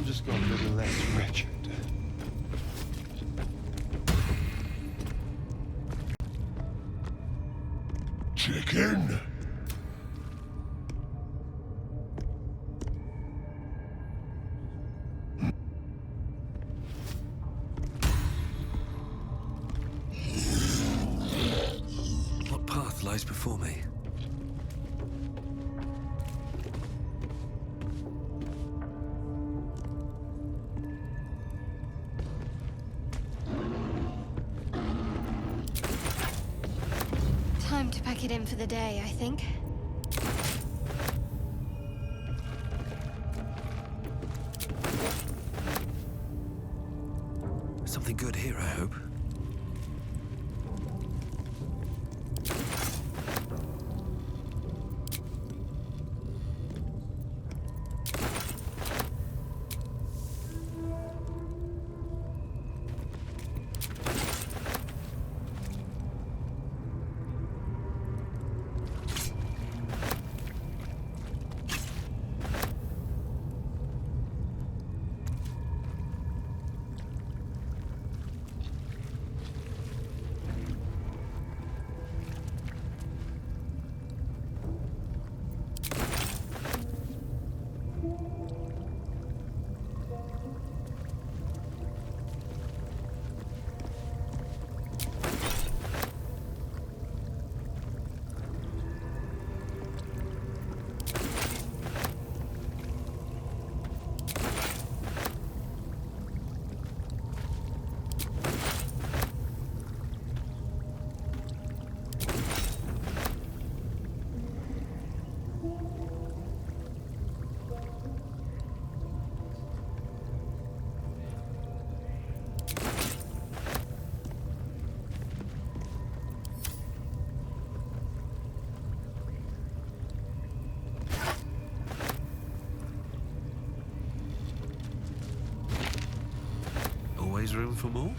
just got a little less wretched. Chicken? What path lies before me? Time to pack it in for the day, I think. Something good here, I hope. Always room for more?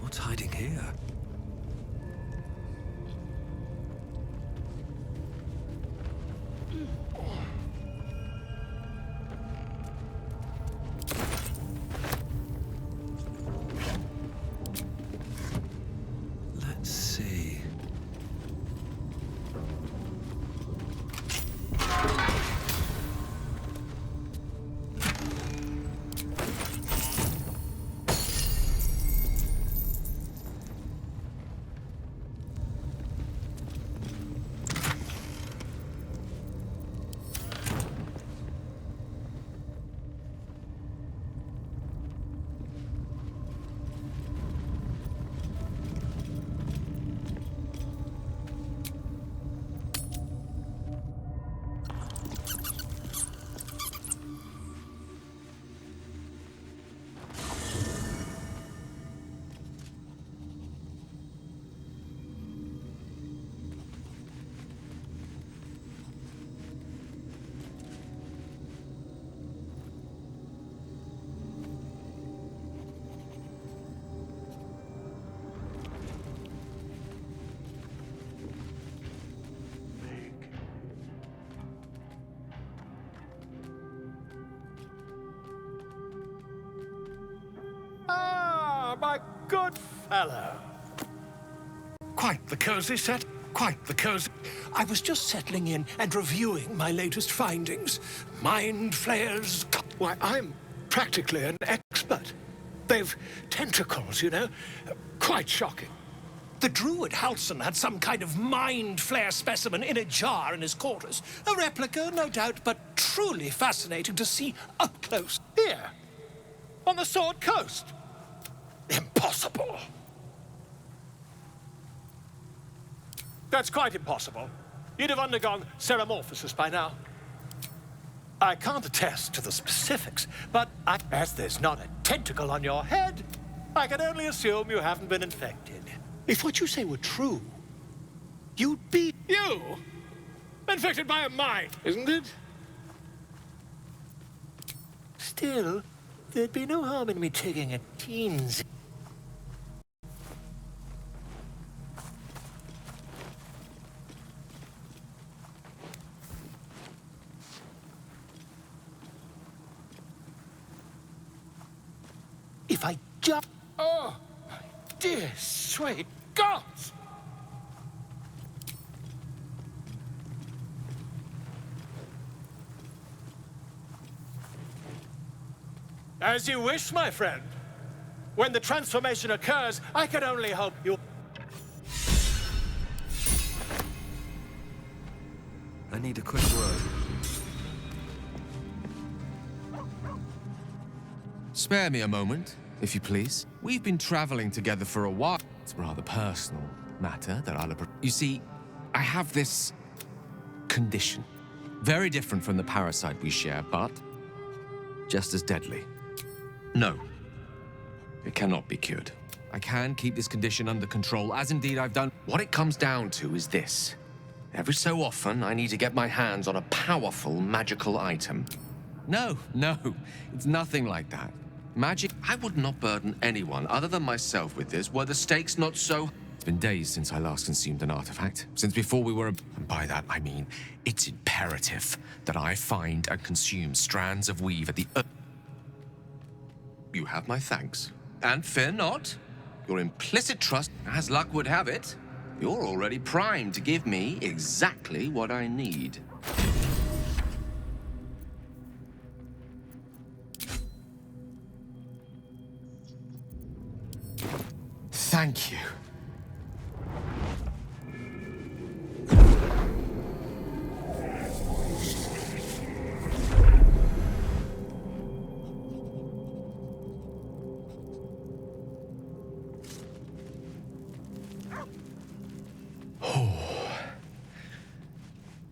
What's hiding here? Let's see. My good fellow. Quite the cozy set. Quite the cozy. I was just settling in and reviewing my latest findings. Mind flayers. Why, I'm practically an expert. They've tentacles, you know. Quite shocking. The druid Halsson had some kind of mind flayer specimen in a jar in his quarters. A replica, no doubt, but truly fascinating to see up close. Here, on the Sword Coast. Impossible. That's quite impossible. You'd have undergone ceramorphosis by now. I can't attest to the specifics, but as there's not a tentacle on your head, I can only assume you haven't been infected. If what you say were true, you'd be you! Infected by a mine, isn't it? Still, there'd be no harm in me taking a teensy. If I just... Oh, my dear sweet gods! As you wish, my friend. When the transformation occurs, I can only hope you... I need a quick word. Spare me a moment, if you please. We've been traveling together for a while. It's a rather personal matter that I'll... You see, I have this condition. Very different from the parasite we share, but just as deadly. No, it cannot be cured. I can keep this condition under control, as indeed I've done. What it comes down to is this. Every so often, I need to get my hands on a powerful magical item. No, it's nothing like that. Magic, I would not burden anyone other than myself with this were the stakes not so... It's been days since I last consumed an artifact. Since before we were... And by that, I mean, it's imperative that I find and consume strands of weave at the... You have my thanks. And fear not. Your implicit trust, as luck would have it, you're already primed to give me exactly what I need. Thank you.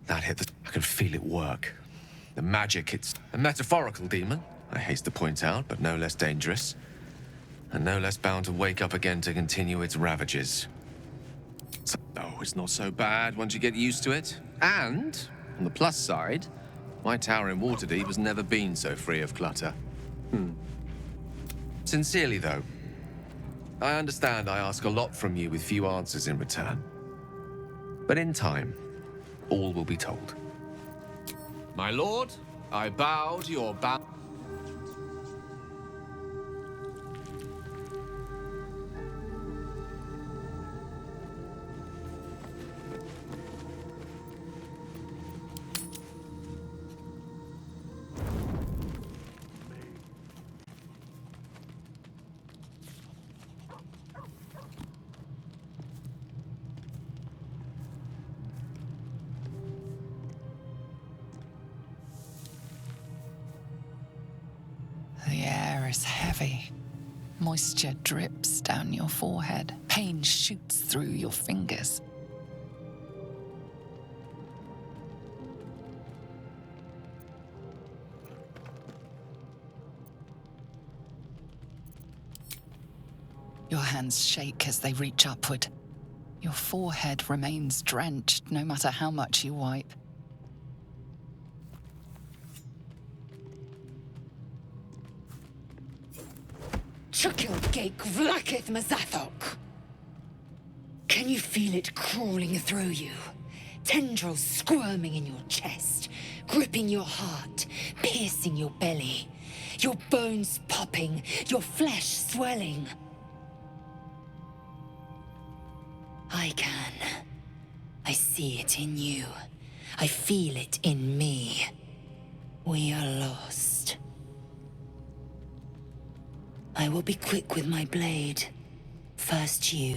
That hit the... I can feel it work. The magic, it's a metaphorical demon, I haste to point out, but no less dangerous. And no less bound to wake up again to continue its ravages. So, oh, it's not so bad once you get used to it. And, on the plus side, my tower in Waterdeep has never been so free of clutter. Sincerely, though, I understand I ask a lot from you with few answers in return. But in time, all will be told. My lord, I bow to your bow. The air is heavy. Moisture drips down your forehead. Pain shoots through your fingers. Your hands shake as they reach upward. Your forehead remains drenched no matter how much you wipe. Chukilgate vlakith mazathok. Can you feel it crawling through you? Tendrils squirming in your chest, gripping your heart, piercing your belly. Your bones popping, your flesh swelling. I can. I see it in you. I feel it in me. We are lost. I will be quick with my blade. First you,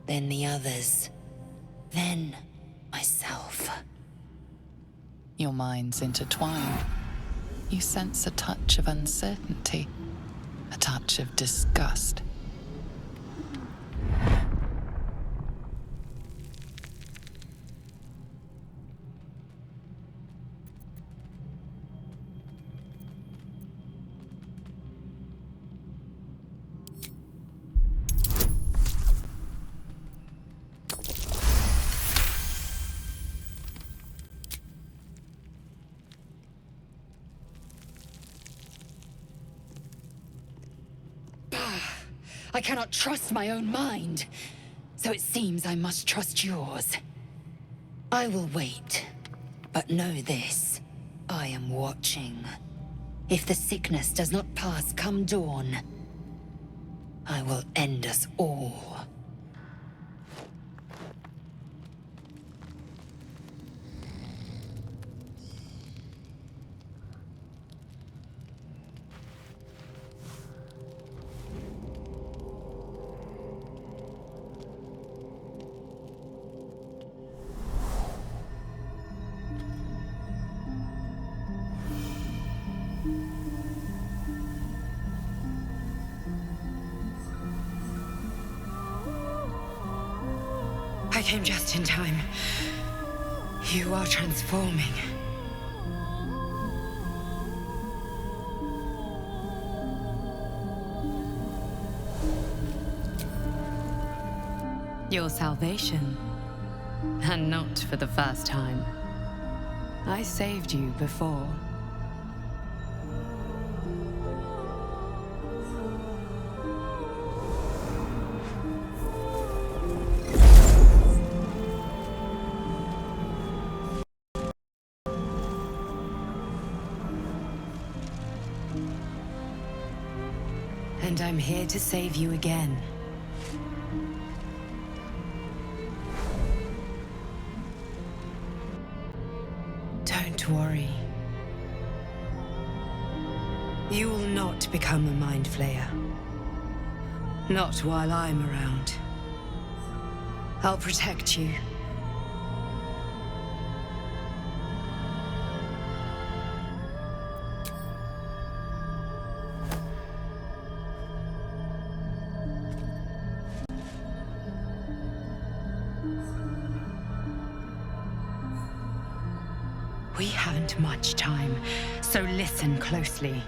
then the others, then myself. Your minds intertwine. You sense a touch of uncertainty, a touch of disgust. I cannot trust my own mind. So it seems I must trust yours. I will wait. But know this. I am watching. If the sickness does not pass come dawn, I will end us all. I came just in time. You are transforming. Your salvation. And not for the first time. I saved you before. And I'm here to save you again. Don't worry. You will not become a mind flayer. Not while I'm around. I'll protect you. We haven't much time, so listen closely.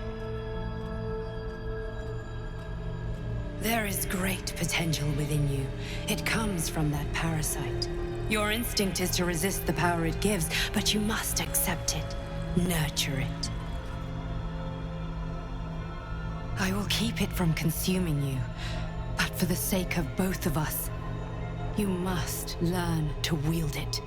There is great potential within you. It comes from that parasite. Your instinct is to resist the power it gives, but you must accept it, nurture it. I will keep it from consuming you, but for the sake of both of us, you must learn to wield it.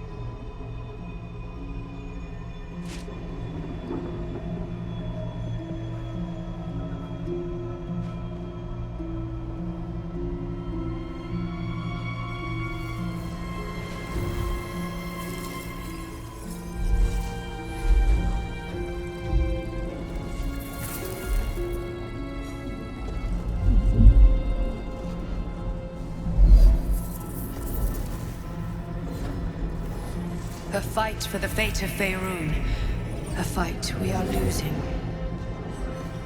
A fight for the fate of Faerun. A fight we are losing.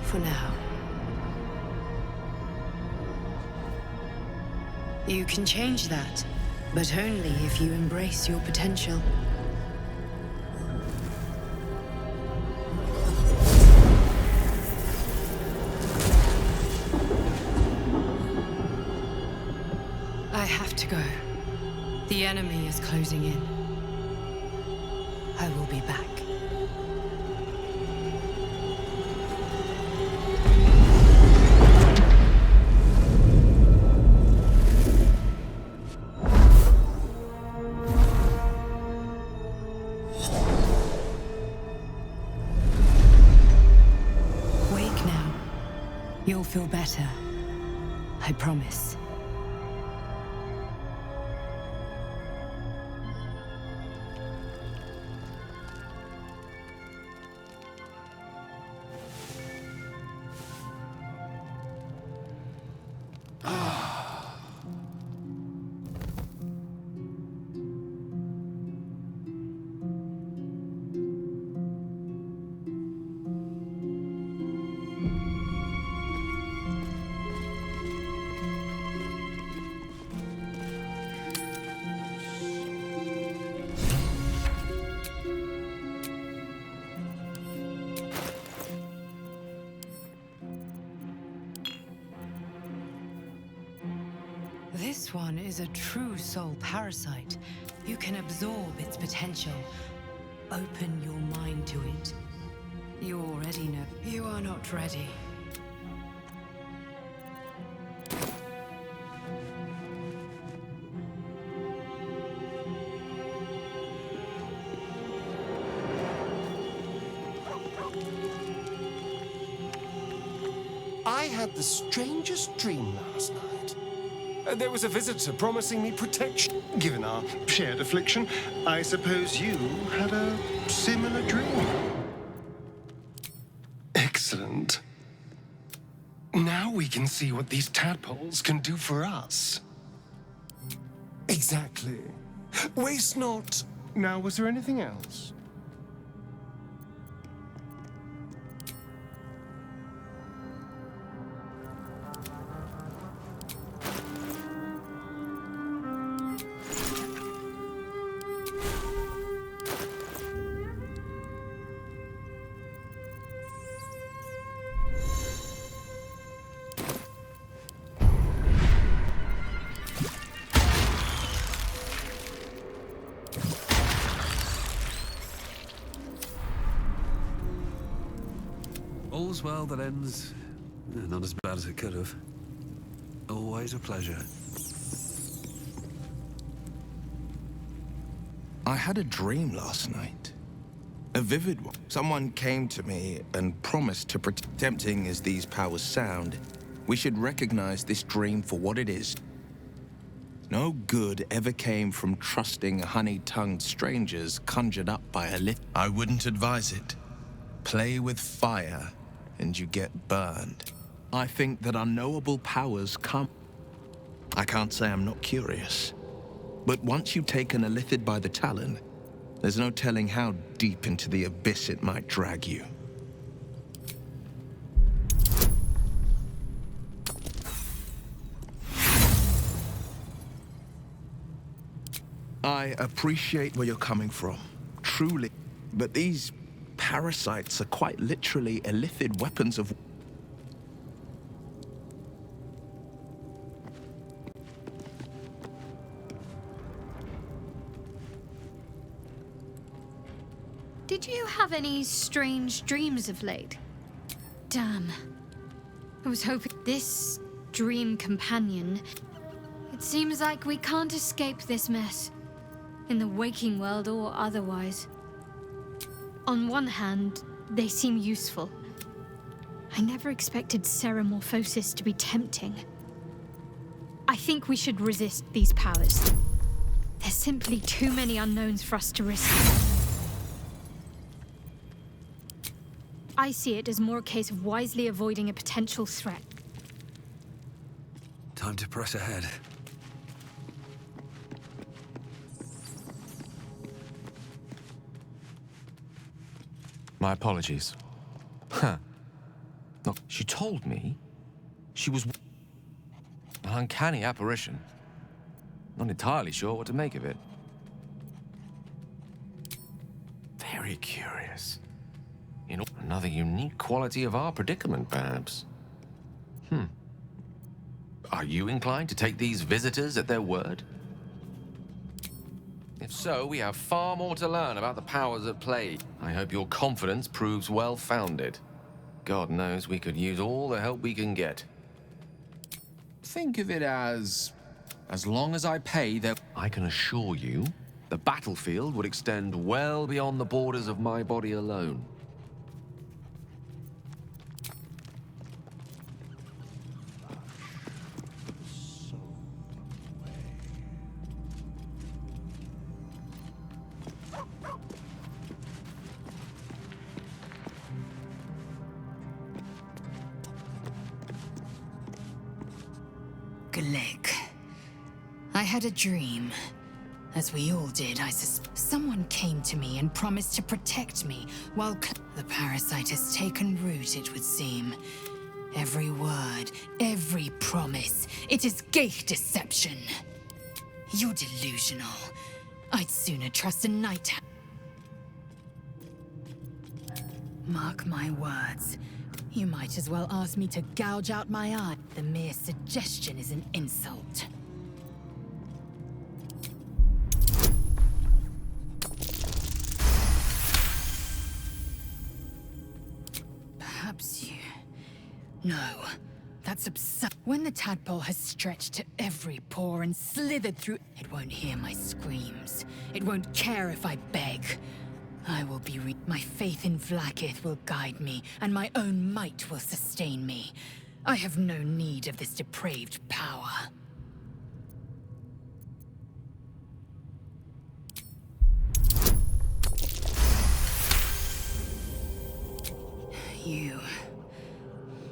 For now. You can change that, but only if you embrace your potential. I have to go. The enemy is closing in. I will be back. Wake now. You'll feel better. I promise. This one is a true soul parasite. You can absorb its potential. Open your mind to it. You already know. You are not ready. had the strangest dream last night. There was a visitor promising me protection. Given our shared affliction, I suppose you had a similar dream. Excellent. Now we can see what these tadpoles can do for us. Exactly. Waste not. Now, was there anything else? All's well that ends not as bad as it could have. Always a pleasure. I had a dream last night. A vivid one. Someone came to me and promised to protect. Tempting as these powers sound, we should recognize this dream for what it is. No good ever came from trusting honey-tongued strangers conjured up by a lift. I wouldn't advise it. Play with fire, and you get burned. I think that unknowable powers come. I can't say I'm not curious. But once you've taken a lithid by the talon, there's no telling how deep into the abyss it might drag you. I appreciate where you're coming from, truly. But these parasites are quite literally illithid weapons of... Did you have any strange dreams of late? Damn. I was hoping this dream companion. It seems like we can't escape this mess, in the waking world or otherwise. On one hand, they seem useful. I never expected ceremorphosis to be tempting. I think we should resist these powers. There's simply too many unknowns for us to risk. I see it as more a case of wisely avoiding a potential threat. Time to press ahead. My apologies. Huh. Look, she told me she was an uncanny apparition. Not entirely sure what to make of it. Very curious. You know, another unique quality of our predicament, perhaps. Are you inclined to take these visitors at their word? If so, we have far more to learn about the powers at play. I hope your confidence proves well-founded. God knows we could use all the help we can get. Think of it as long as I pay, I can assure you, the battlefield would extend well beyond the borders of my body alone. Glick. I had a dream. As we all did, someone came to me and promised to protect me while the parasite has taken root, it would seem. Every word, every promise, it is gate deception. You're delusional. I'd sooner trust a night. Mark my words. You might as well ask me to gouge out my eye. The mere suggestion is an insult. Perhaps you... No. That's absurd. When the tadpole has stretched to every pore and slithered through, it won't hear my screams. It won't care if I beg. I will be my faith in Vlaakith will guide me, and my own might will sustain me. I have no need of this depraved power.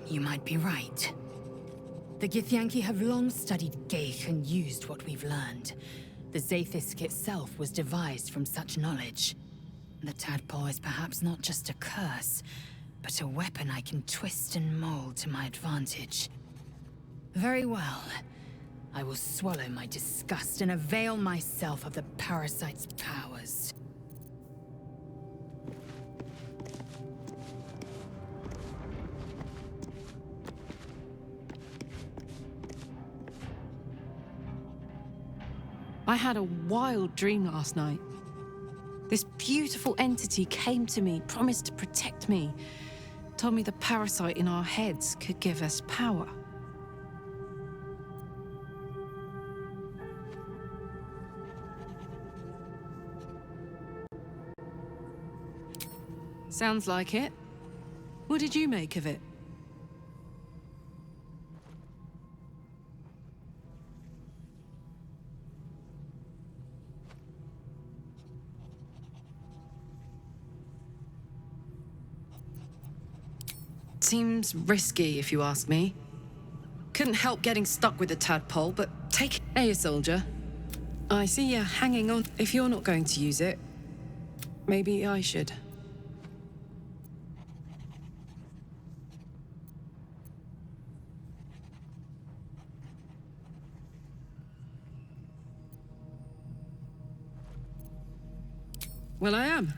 You might be right. The Githyanki have long studied Geich and used what we've learned. The Zaithisk itself was devised from such knowledge. The tadpole is perhaps not just a curse, but a weapon I can twist and mold to my advantage. Very well. I will swallow my disgust and avail myself of the parasite's powers. I had a wild dream last night. This beautiful entity came to me, promised to protect me, told me the parasite in our heads could give us power. Sounds like it. What did you make of it? Seems risky, if you ask me. Couldn't help getting stuck with the tadpole, but take it. Hey, soldier. I see you're hanging on. If you're not going to use it, maybe I should. Well, I am.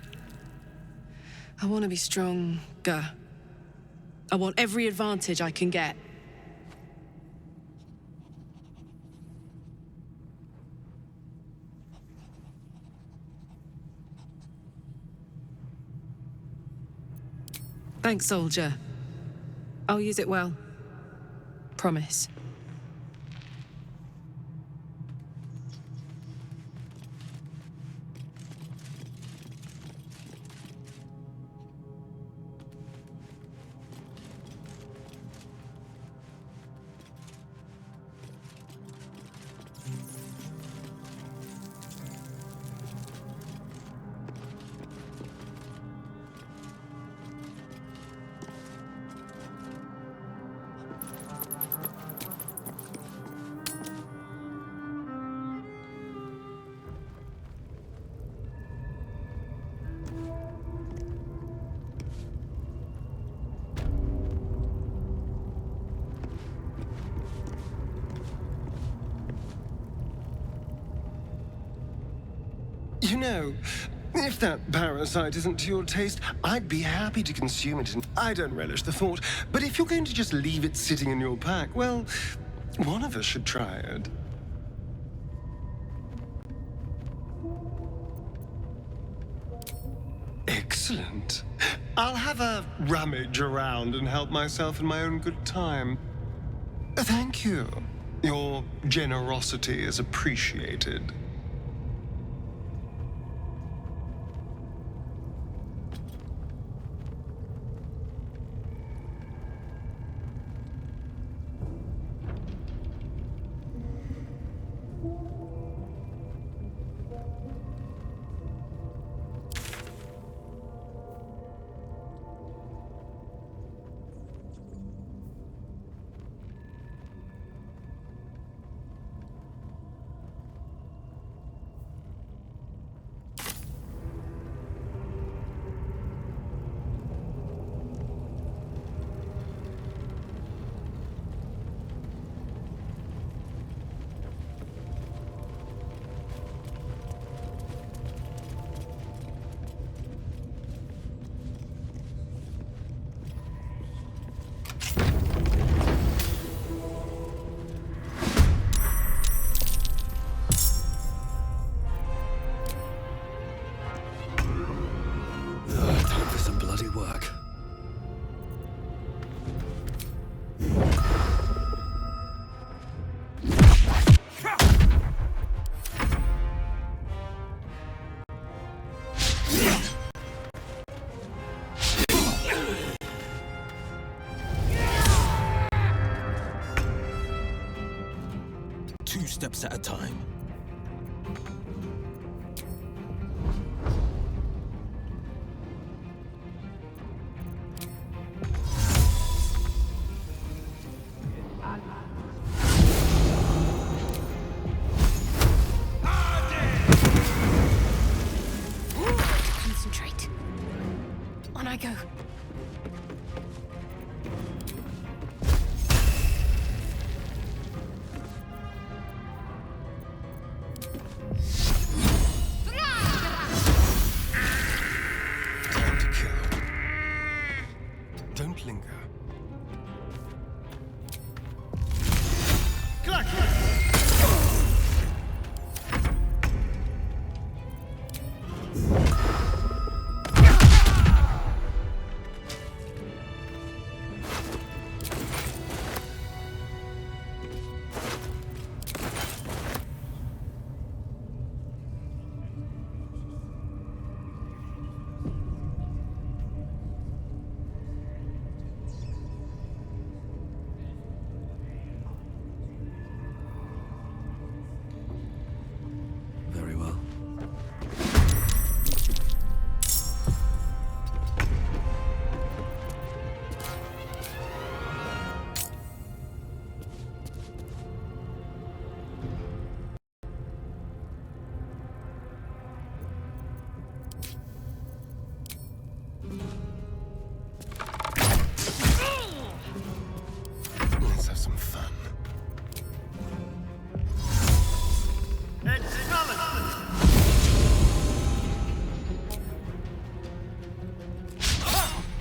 I want to be stronger. I want every advantage I can get. Thanks, soldier. I'll use it well. Promise. You know, if that parasite isn't to your taste, I'd be happy to consume it. I don't relish the thought, but if you're going to just leave it sitting in your pack, well, one of us should try it. Excellent. I'll have a rummage around and help myself in my own good time. Thank you. Your generosity is appreciated. steps at a time. Concentrate. On I go. Time to kill. Don't linger. Very well. Let's have some fun.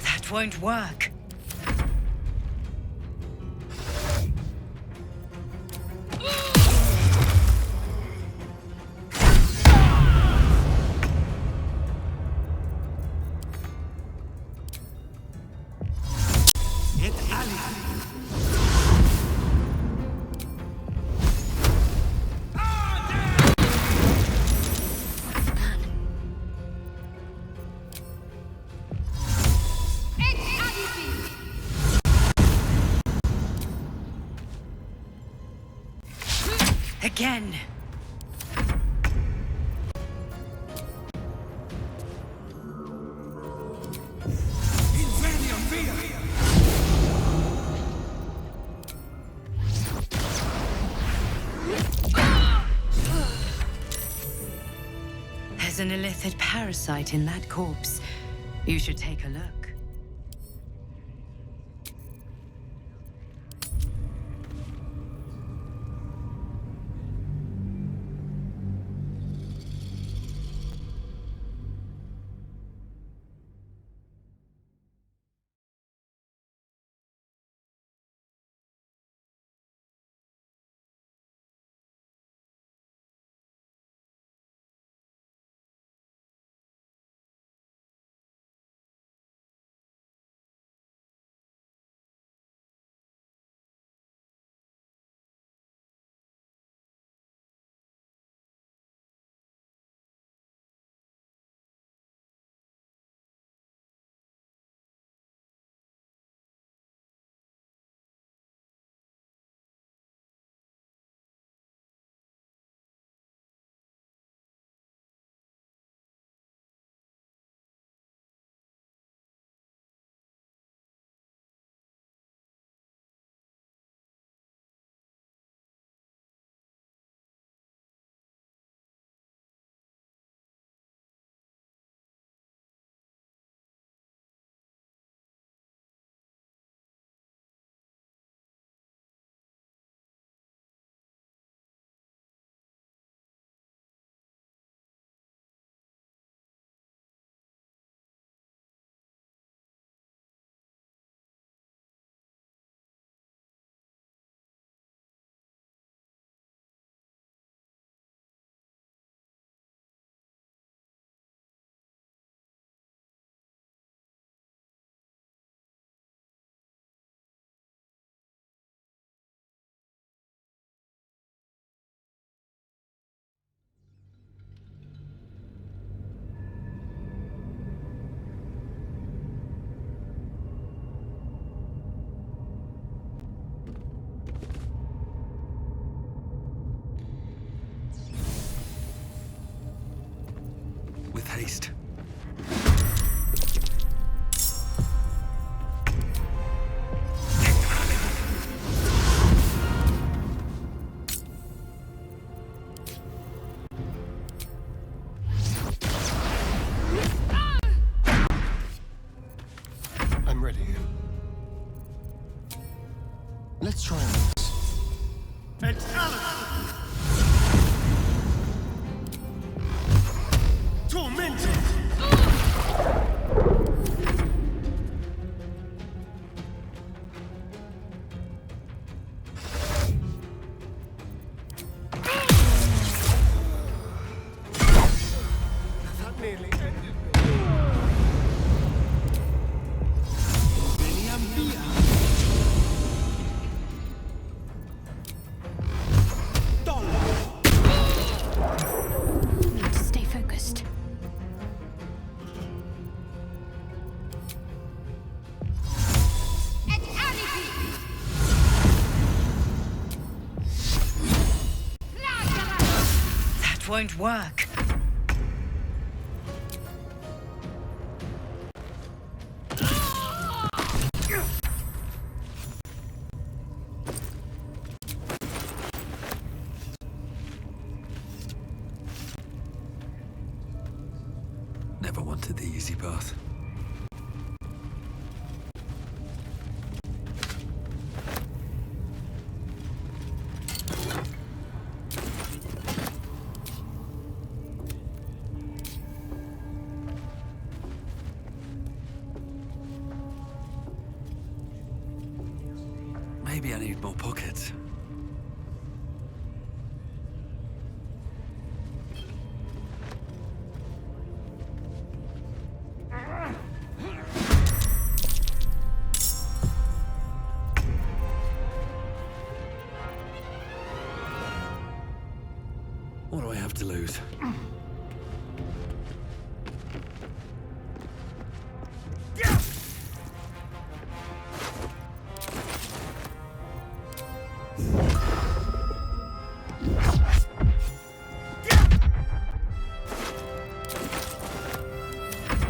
That won't work. Again. There's an illithid parasite in that corpse. You should take a look. Let's try this. Tormented! That nearly ended me. Need to stay focused. That won't work. Never wanted the easy path. Maybe I need more pockets. What do I have to lose?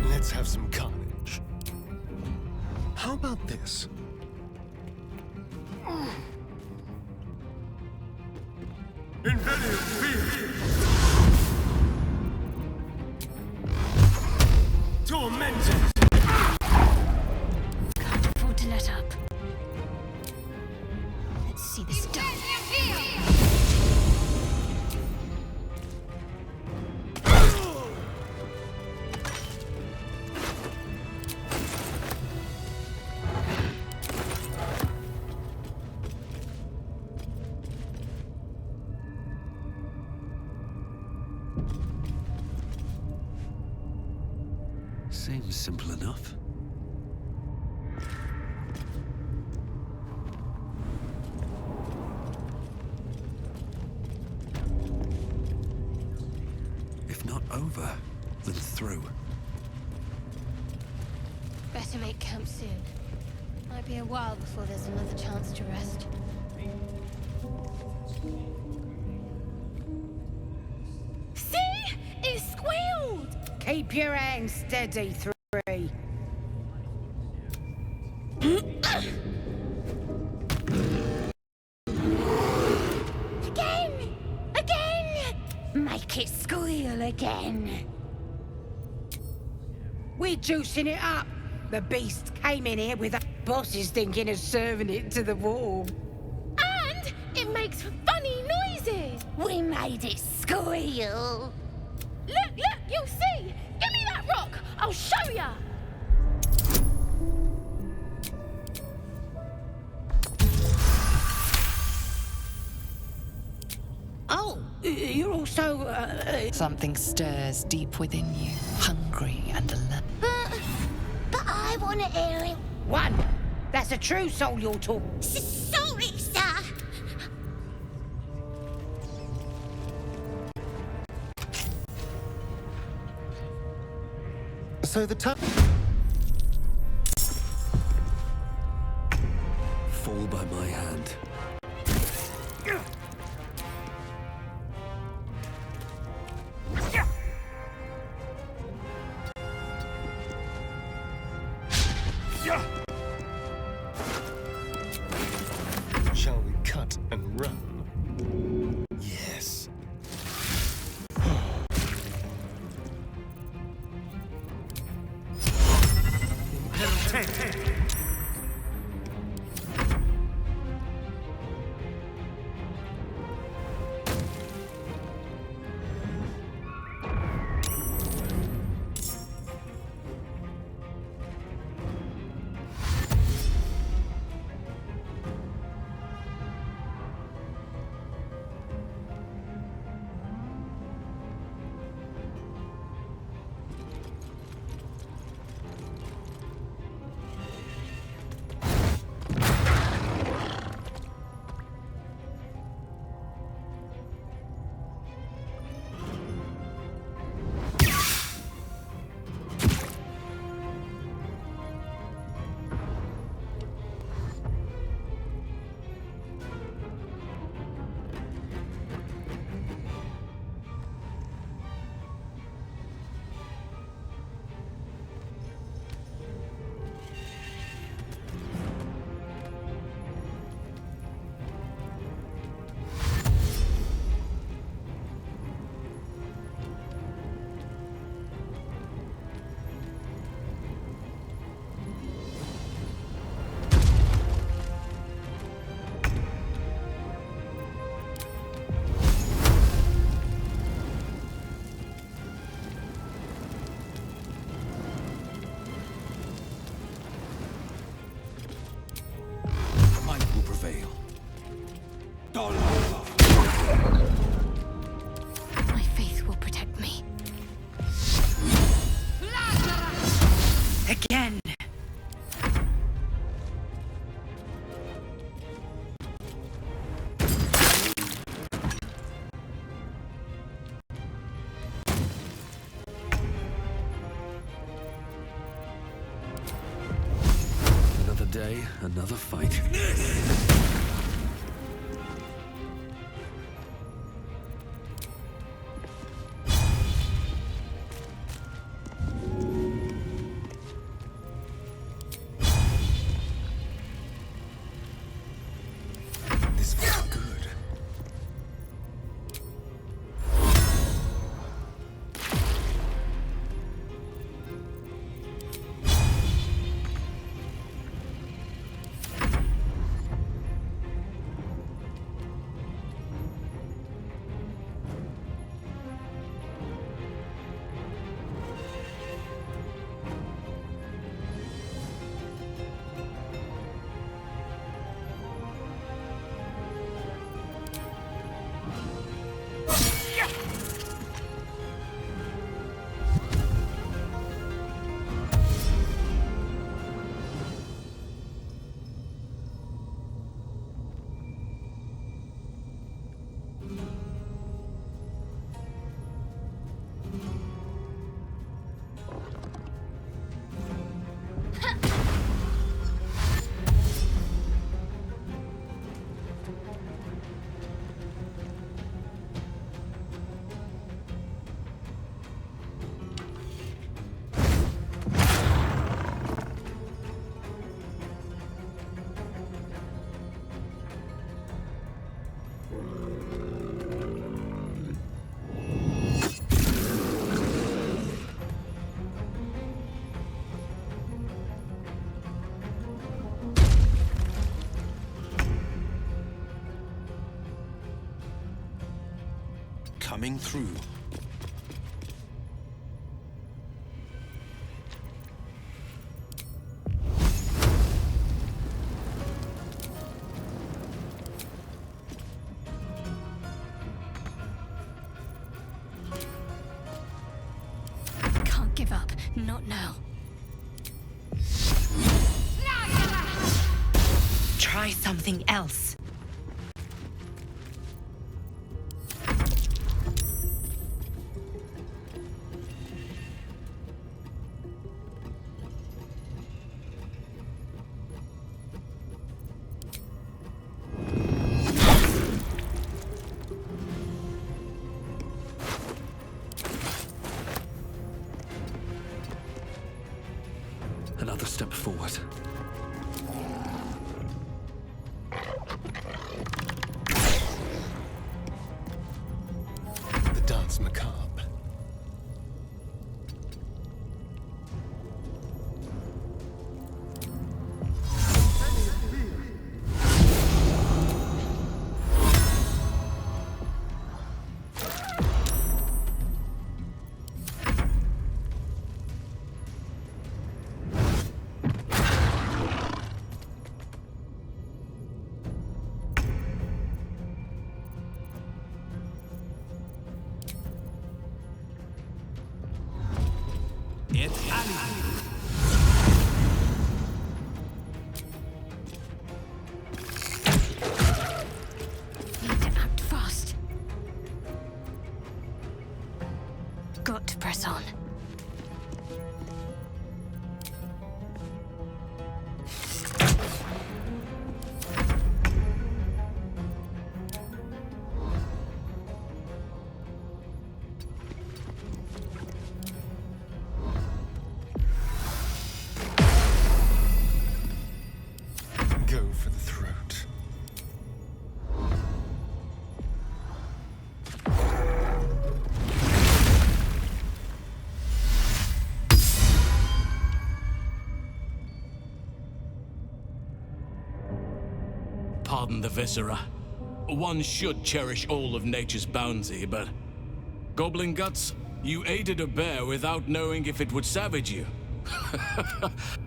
Let's have some carnage. How about this? Tormented! Can't afford to let up. Let's see this done. Seems simple enough. If not over, then through. Better make camp soon. Might be a while before there's another chance to rest. See? It squealed! Keep your hands steady, 3. Again! Again! Make it squeal again. We're juicing it up. The beast came in here with the bosses thinking of serving it to the wall. And it makes funny noises. We made it squeal. Look, you'll see. Give me that rock. I'll show ya. Oh, you're also, Something stirs deep within you, hungry and alert. But I want to hear it. 1. That's a true soul you're talking. Sorry, sir. So the top. Fall by my hand. Shall we cut and run? Yes. avail. My faith will protect me. Again! Another day, another fight. This feels good. Coming through. Can't give up. Not now. Try something else. Another step forward. The dance macabre. Need to act fast. Got to press on. Go for the throat. Pardon the viscera. One should cherish all of nature's bounty, but... Goblin Guts, you aided a bear without knowing if it would savage you.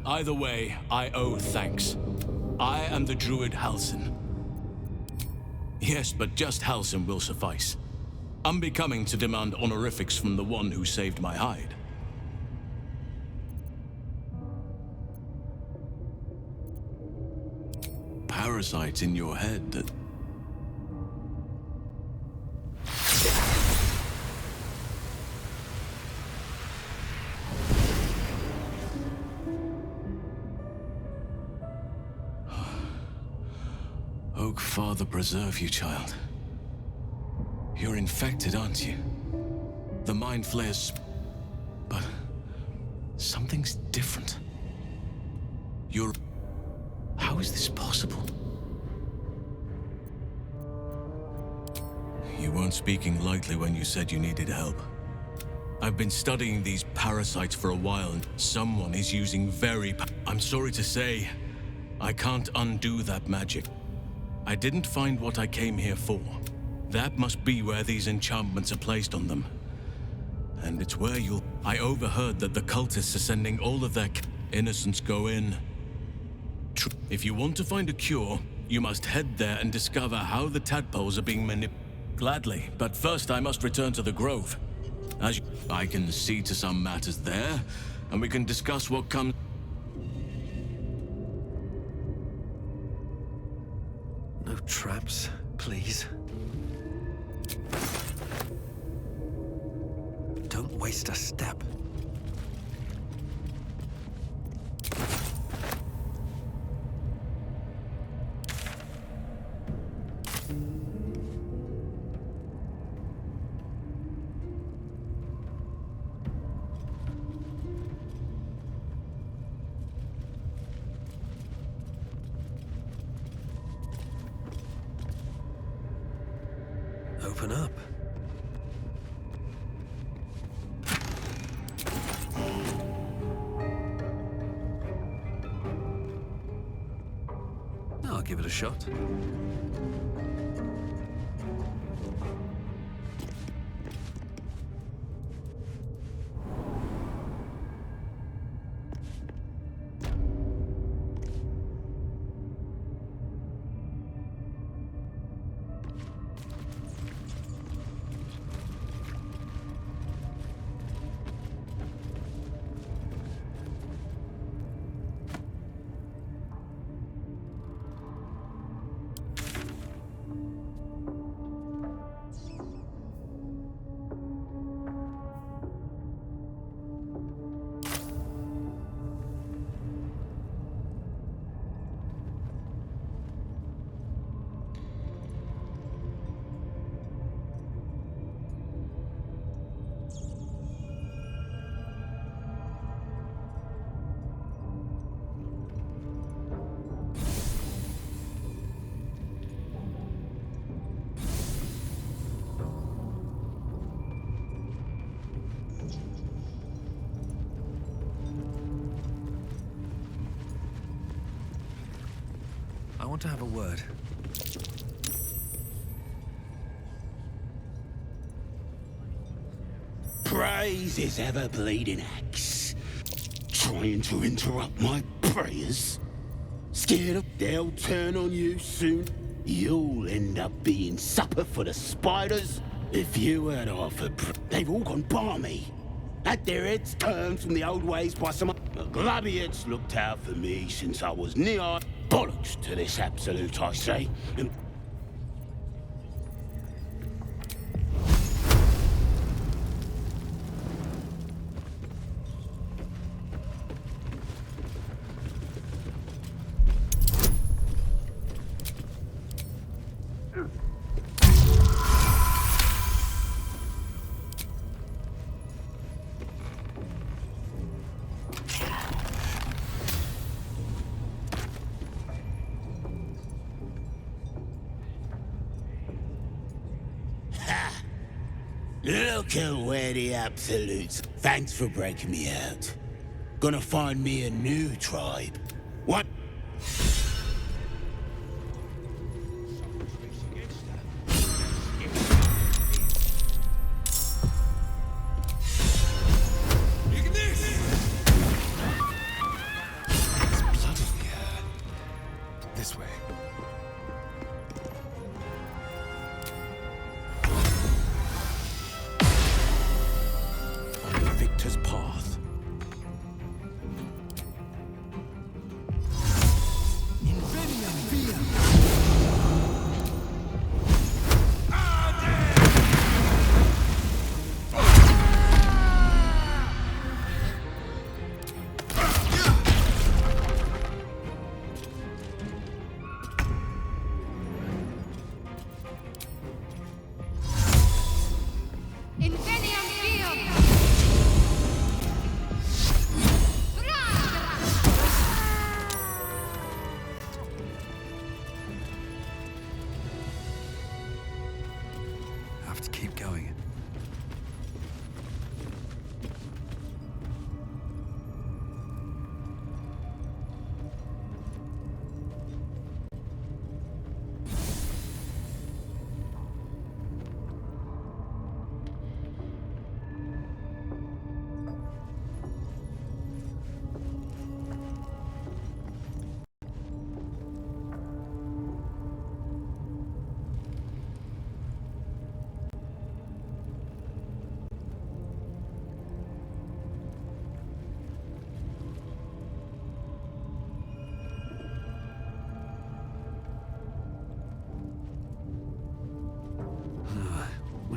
Either way, I owe thanks. I am the druid Halsyn. Yes, but just Halsyn will suffice. Unbecoming to demand honorifics from the one who saved my hide. Parasite in your head that... Oak Father preserve you, child. You're infected, aren't you? The mind flares... But... something's different. You're... How is this possible? You weren't speaking lightly when you said you needed help. I've been studying these parasites for a while, and someone is using I'm sorry to say, I can't undo that magic. I didn't find what I came here for. That must be where these enchantments are placed on them. And it's where I overheard that the cultists are sending all of their innocents go in. If you want to find a cure, you must head there and discover how the tadpoles are being manipulated. Gladly, but first I must return to the grove. I can see to some matters there, and we can discuss what comes... No traps, please. Don't waste a step. Open up. I'll give it a shot. I want to have a word. Praise his ever-bleeding axe. Trying to interrupt my prayers? Scared of they'll turn on you soon? You'll end up being supper for the spiders? If you had offered they've all gone balmy. Had their heads turned from the old ways by some... The gladiates looked out for me since I was near. Bollocks to this absolute, I say. And look at where the absolutes. Thanks for breaking me out. Gonna find me a new tribe. What? This way.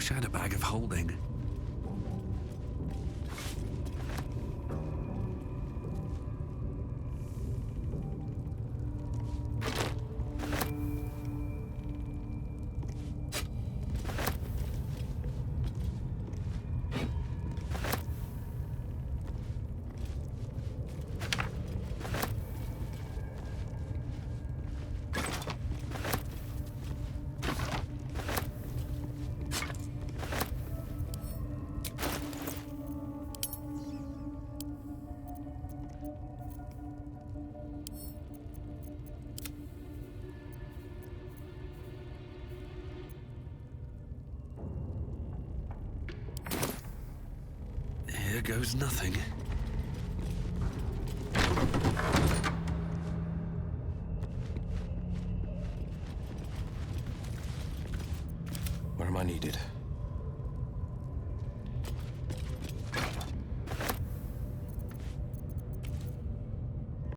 Wish I had a bag of holding. Here goes nothing. Where am I needed?